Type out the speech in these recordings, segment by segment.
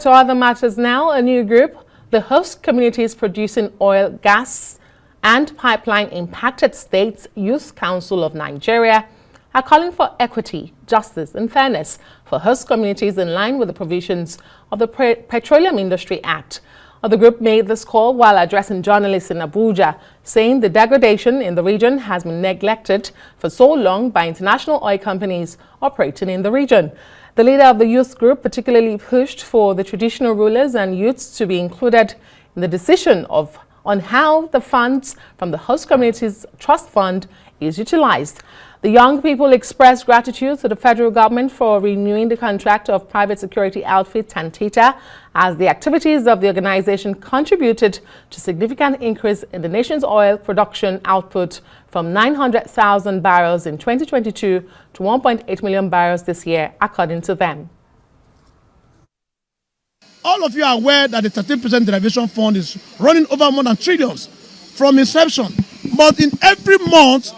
to other matters now. A new group, the host communities producing oil, gas and pipeline impacted states Youth Council of Nigeria, are calling for equity, justice and fairness for host communities in line with the provisions of the Petroleum Industry Act. The group made this call while addressing journalists in Abuja, saying the degradation in the region has been neglected for so long by international oil companies operating in the region. The leader of the youth group particularly pushed for the traditional rulers and youths to be included in the decision on how the funds from the host communities trust fund is utilized. The young people expressed gratitude to the federal government for renewing the contract of private security outfit Tantita, as the activities of the organization contributed to significant increase in the nation's oil production output from 900,000 barrels in 2022 to 1.8 million barrels this year, according to them. All of you are aware that the 13% derivation fund is running over more than trillions from inception. But in every month,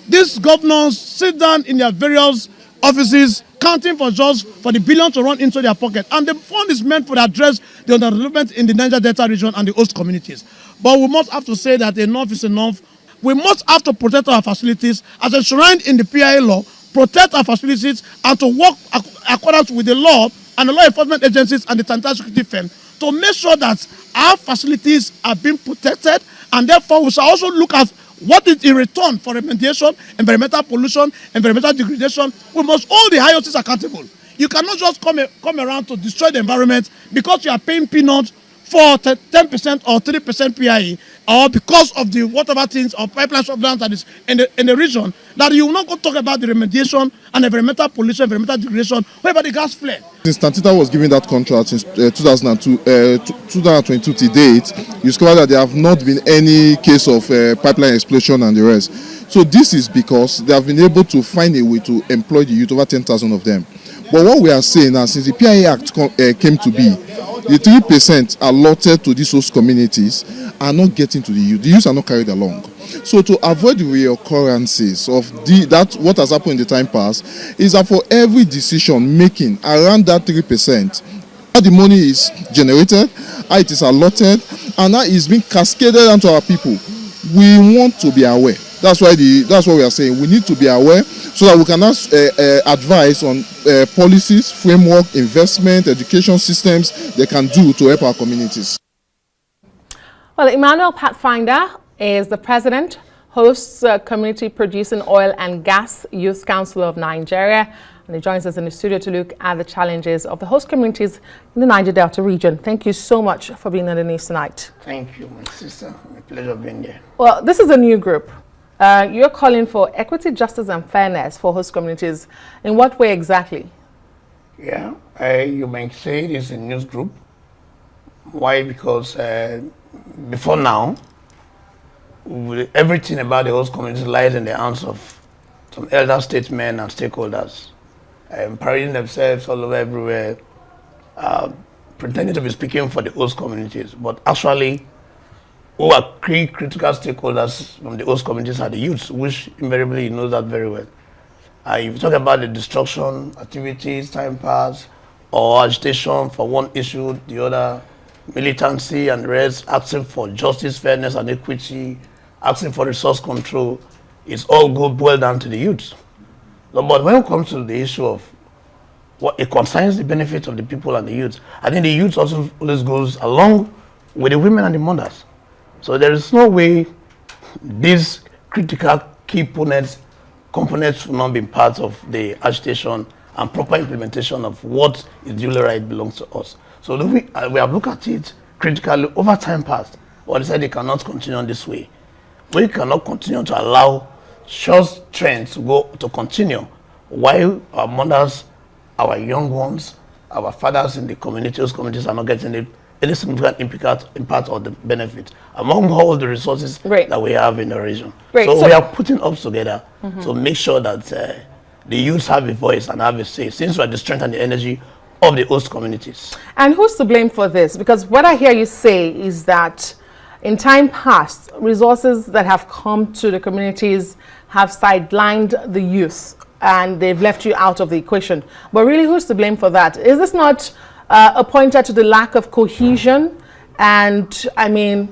these governors sit down in their various offices counting for the billions to run into their pocket. And the fund is meant to address the underdevelopment in the Niger Delta region and the host communities. But we must have to say that enough is enough. We must have to protect our facilities as enshrined in the PIA law, protect our facilities and to work accordance with the law and the law enforcement agencies and the Tantita security firm to make sure that our facilities are being protected, and therefore we shall also look at what is in return for remediation, environmental pollution, environmental degradation. We must hold the IOCs accountable. You cannot just come around to destroy the environment because you are paying peanuts for 10% or 3% PIE, or because of the whatever things or pipeline shutdowns that is in the region, that you will not go talk about the remediation and environmental pollution, environmental degradation, wherever the gas fled. Since Tantita was given that contract since 2022 to date, you discover that there have not been any case of pipeline explosion and the rest. So this is because they have been able to find a way to employ the youth, over 10,000 of them. But what we are saying now, since the PIA Act came to be, the 3% allotted to these host communities are not getting to the youth. The youths are not carried along. So to avoid the reoccurrences of what has happened in the time past, is that for every decision making around that 3%, how the money is generated, how it is allotted, and how it is being cascaded onto our people, we want to be aware. That's what we are saying. We need to be aware so that we can advise on policies, framework, investment, education systems they can do to help our communities. Well, Emmanuel Pathfinder is the president, hosts Community Producing Oil and Gas Youth Council of Nigeria, and he joins us in the studio to look at the challenges of the host communities in the Niger Delta region. Thank you so much for being on the news tonight. Thank you, my sister. A pleasure being here. Well, this is a new group. You're calling for equity, justice and fairness for host communities. In what way exactly? Yeah, you might say it is a news group. Why? Because before now, everything about the host community lies in the hands of some elder statesmen and stakeholders, parading themselves all over everywhere, pretending to be speaking for the host communities, but actually who are key critical stakeholders from the host communities are the youths, which invariably knows that very well. If you talk about the destruction, activities, time pass, or agitation for one issue, the other, militancy and the rest, asking for justice, fairness and equity, asking for resource control, it's all boiled down to the youths. But when it comes to the issue of what it concerns the benefit of the people and the youths, I think the youths also always goes along with the women and the mothers. So there is no way these critical key components will not be part of the agitation and proper implementation of what is duly right belongs to us. So we have looked at it critically over time past, but they said they cannot continue this way. We cannot continue to allow such trends to continue while our mothers, our young ones, our fathers in the communities are not getting any significant impact or the benefit among all the resources that we have in the region. So we are putting up together to make sure that the youths have a voice and have a say, since we are the strength and the energy of the host communities. And who's to blame for this? Because what I hear you say is that in time past, resources that have come to the communities have sidelined the youth and they've left you out of the equation. But really, who's to blame for that? Is this not pointer to the lack of cohesion and, I mean,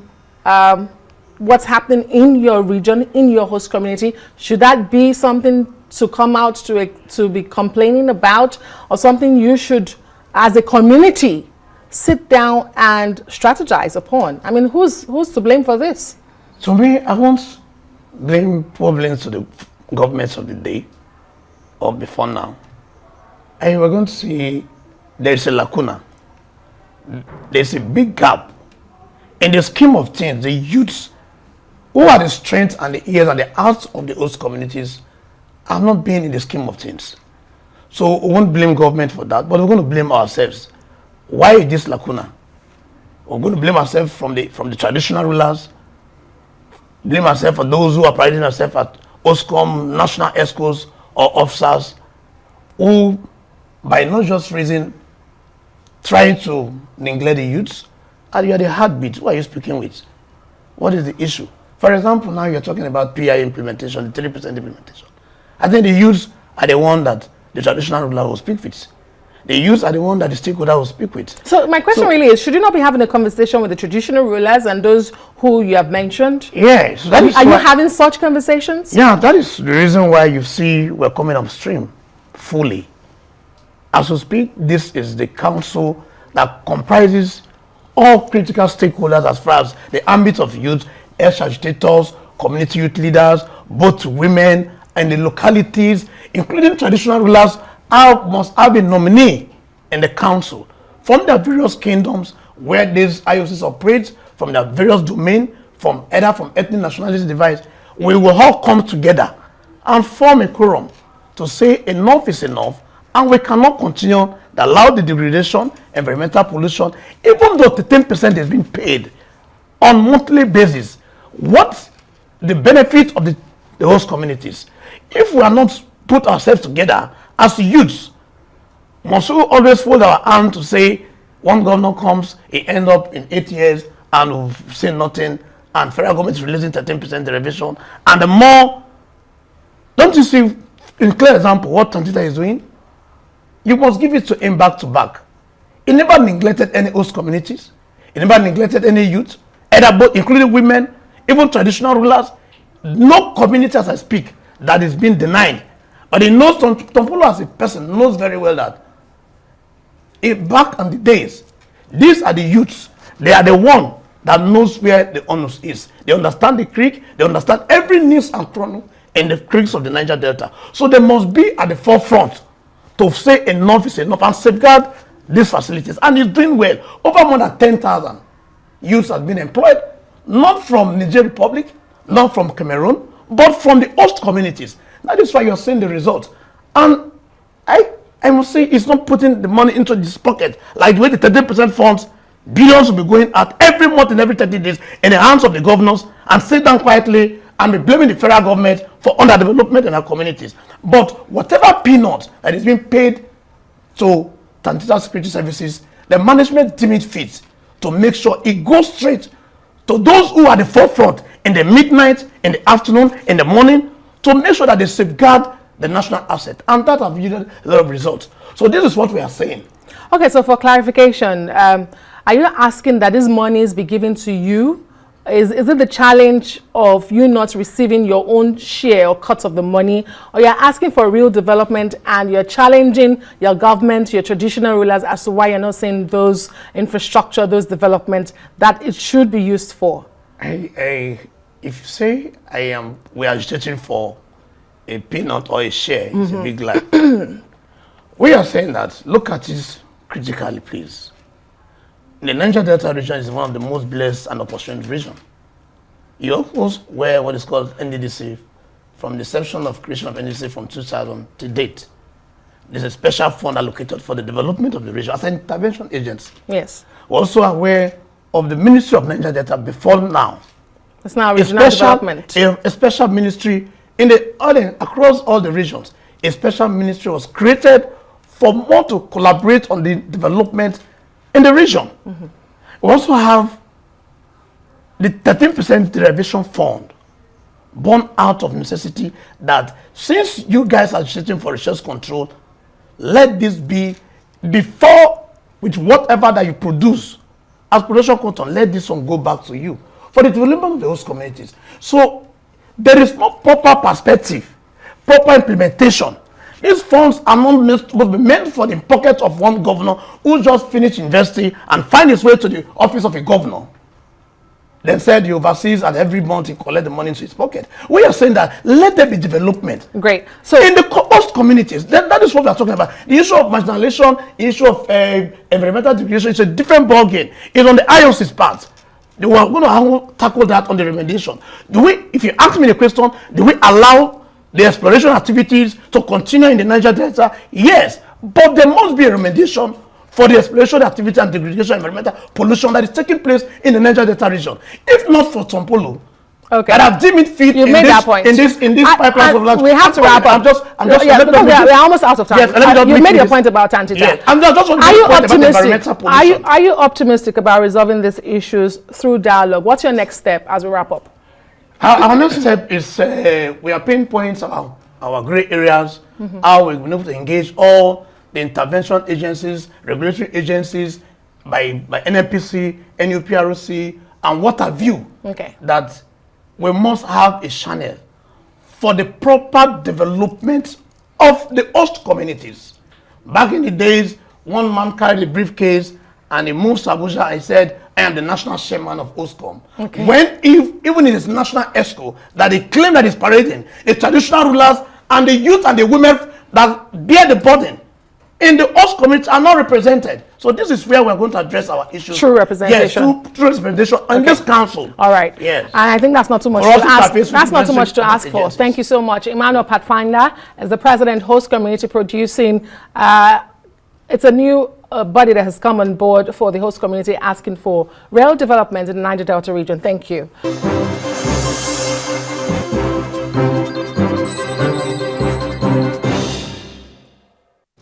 what's happening in your region, in your host community. Should that be something to come out to be complaining about, or something you should, as a community, sit down and strategize upon? I mean, who's to blame for this? To me, I won't blame problems to the governments of the day or before now. And we're going to see there's a lacuna. There's a big gap. In the scheme of things, the youths who are the strength and the ears and the hearts of the host communities have not been in the scheme of things. So we won't blame government for that, but we're going to blame ourselves. Why is this lacuna? We're going to blame ourselves from the traditional rulers, blame ourselves for those who are priding themselves at Comm, national escorts or officers who, by not just reason, trying to neglect the youths, and you are the heartbeat. Who are you speaking with? What is the issue? For example, now you're talking about PI implementation, the 3% implementation. I think the youths are the one that the traditional ruler will speak with. The youths are the one that the stakeholder will speak with. So my question really is, should you not be having a conversation with the traditional rulers and those who you have mentioned? Yes. Are you having such conversations? Yeah, that is the reason why you see we're coming upstream fully. As we speak, this is the council that comprises all critical stakeholders as far as the ambit of youth, health agitators, community youth leaders, both women and the localities, including traditional rulers, must have a nominee in the council from their various kingdoms where these IOCs operate, from their various domains, from ethnic nationality divides. We will all come together and form a quorum to say enough is enough, and we cannot continue to allow the degradation, environmental pollution, even though the 10% is being paid on monthly basis. What's the benefit of the host communities? If we are not put ourselves together as youths, must we always fold our hand to say one governor comes, he ends up in 8 years and we've seen nothing, and federal government is releasing 13% derivation, and the more, don't you see, in clear example, what Tantita is doing? You must give it to him back to back. He never neglected any host communities. He never neglected any youth, either both, including women, even traditional rulers. No community, as I speak, that is being denied. But he knows, Tompolo as a person knows very well that back in the days, these are the youths. They are the one that knows where the onus is. They understand the creek. They understand every news and chrono in the creeks of the Niger Delta. So they must be at the forefront to say enough is enough and safeguard these facilities. And he's doing well. Over more than 10,000 youths have been employed, not from Niger Republic, not from Cameroon, but from the host communities. That is why you're seeing the results. And I must say, it's not putting the money into this pocket like the way the 30% funds, billions will be going out every month and every 30 days in the hands of the governors and sit down quietly and be blaming the federal government for underdevelopment in our communities. But whatever peanuts that is being paid to Tantita Security Services, the management deem it fit to make sure it goes straight to those who are at the forefront in the midnight, in the afternoon, in the morning, to make sure that they safeguard the national asset. And that has yielded a lot of results. So this is what we are saying. Okay, so for clarification, are you asking that this monies be given to you? Is it the challenge of you not receiving your own share or cut of the money, or you're asking for real development and you're challenging your government, your traditional rulers, as to why you're not seeing those infrastructure, those development that it should be used for? If you say we are agitating for a peanut or a share, it's a big lie. We are saying that, look at this critically, please. The Niger Delta region is one of the most blessed and opportune regions. You also where what is called NDDC from the inception of creation of NDDC from 2000 to date. There's a special fund allocated for the development of the region as an intervention agency. Yes. We're also aware of the Ministry of Niger Delta before now. It's now regional development. A special ministry across all the regions. A special ministry was created for more to collaborate on the development in the region. We also have the 13% derivation fund born out of necessity that since you guys are searching for resource control, let this be before with whatever that you produce as production content. Let this one go back to you for the development of the host communities. So there is no proper perspective, proper implementation. These funds are not supposed to be meant for the pocket of one governor who just finished university and find his way to the office of a governor. Then said he oversees and every month he collect the money into his pocket. We are saying that let there be development. Great. So in the host communities, that is what we are talking about. The issue of marginalization, the issue of environmental degradation is a different ballgame. It's on the IOC's part. They were going to tackle that on the remediation. If you ask me the question, do we allow the exploration activities to continue in the Niger Delta? Yes, but there must be a remediation for the exploration activity and degradation of environmental pollution that is taking place in the Niger Delta region. If not for Tompolo, that have deemed it fit in this pipeline of land. We have to wrap up. We're almost out of time. Yes, you made your point about Tantita. Yes, are you optimistic about resolving these issues through dialogue? What's your next step as we wrap up? Our next step is we are pinpointing our gray areas, how we've been able to engage all the intervention agencies, regulatory agencies, by NNPC, NUPRC, and what have you, that we must have a channel for the proper development of the host communities. Back in the days, one man carried a briefcase and he moved to Abuja and said, I am the national chairman of Comm. When even in his national ESCO, that he claimed that he's parading, the traditional rulers and the youth and the women that bear the burden in the host community are not represented. So this is where we're going to address our issues. True representation. Yes, true representation in this council. All right. Yes. And I think that's not too much to ask. That's not too much to ask for. Thank you so much. Emmanuel Pathfinder is the president, host community producing. It's a new body that has come on board for the host community asking for real development in the Niger Delta region. Thank you.